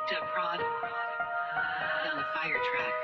to prod on the fire track.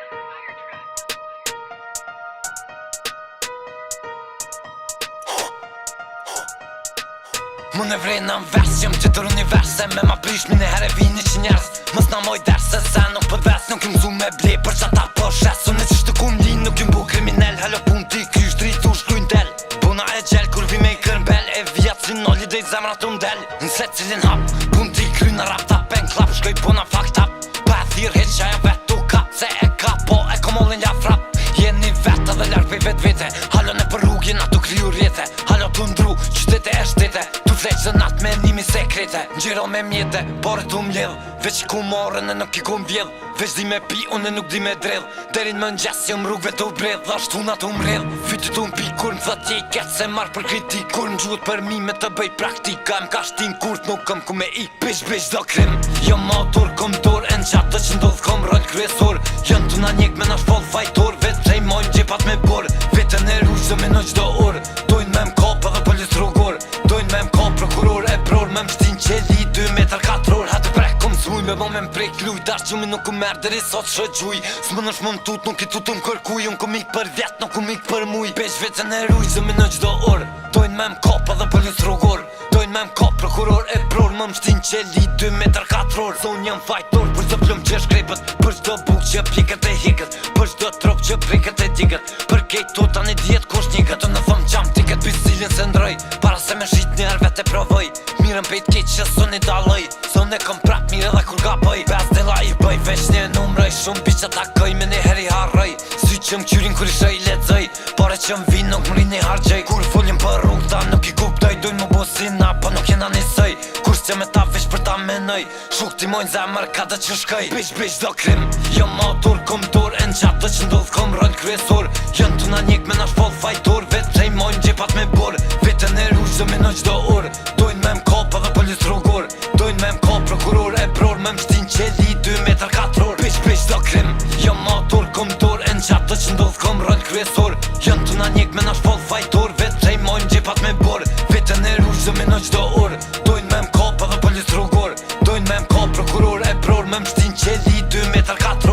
Më në vrejna në vers që më qëtër universe me ma prish mi në herë e vini që njerës mës na moj derse se nuk për ves nuk ju mzu me ble për që ata për shes unë që shtë kum lin nuk ju mbu kriminell halo pun ti krysh dritu shkrujn del puna e gjell kur vi me i kërmbel e vijat si nolli dhe i zemra të ndel nëse cilin hap pun ti kry në rap ta pen klap shkoj puna fucked up pa e thirë hit që ajo vet tu kap se e ka po e komollin ja frap jeni vet edhe larg pej vet vete halo në për rrug jena tu kriju rjete halo tu ndru qytete e shtete Fleqë nat me nimi sekrete Ngjiro me mjete, pare tu m'ledh Veç ku marrën e nuk i ku m'vjedh Veç di me pi, unë nuk di me dredh Derin më n'gjes që m'rrugve tu bredh Dhe ashtu na tu m'redh Fyti tu m'pi kur m'thët je i ketë Se marrë për kritik Kur m'gjut për mi me të bëj praktika M'ka shtin kurt nuk këm ku me ik Bish do krim Jo motor, kom tor E n'qatë të që ndodh kom rol kryesor Jën tu na njek me nash fol fajtor Vet prej mojnë gjepat me bor Vetën e rush zë me në gjdo or Dojnë me m'kop edhe polis rrugor Dojnë me m'kop prokuror e pror Me m'shtin qeli 2 metër 4 orë Hate prek kom s'muj me bo me m'prek luj Dash që mi nuk ku merë deri sot shëgjuj S'më nësh më m'tut nuk i tutu m'kërkuj Unë ku mik për vjet nuk ku mik për muj Pesh vetën e ruj zë me në gjdo orë Dojnë me m'kop edhe polis rrugor Dojnë me m'kop prokuror e pror Me m'shtin qeli 2 metër 4 orë Zonë jam fajtor për çdo plëm që shkrepët Për çdo buk që pjeket e heket Për çdo trop që priket e diget Për kejt to tani djet kush njëket Unë thëm qam tiket pisilin se ndroj Para se me shit një herë vete provoj Mirën pejt keq që son i daloj Son e kom prap mirë edhe kur gapoj Pes dela i bëj veç një numroj Shumë biqa takoj me një heri harroj Sy që m'qyrin kur i shoj ledzoj Pare që m'vin nuk m'rin i hargjoj Kur follim për rrug ta nuk i kuptoj Dojnë mu bosina pa nuk jena nisoj Kur s'që me ta veç për ta menoj Shuk ti mojnë zemër ka dhe që shkoj Bish do krim Jo motor kom tor E n'qatë të që ndodh kom rol kryesor Jën tu na njek me nash fol fajtor Vet prej mojnë gjepat me bor Vetën e rush zë me në gjdo or Dojnë me m'kop edhe polis rrugor Dojnë me m'kop prokuror e pror Me m'shtin qeli 2 metër 4 orë Bish do krim Jo motor kom tor E n'qatë të që ndodh kom rol kryesor Jën tu na njek me nash fol fajtor Vet prej mojnë gjepat me bor Vetën e rush zë me në gjdo or Dojnë me m'kop edhe polis rrugor Dojnë me m'kop prokuror e pror Me m'shtin qeli 2 metër 4 orë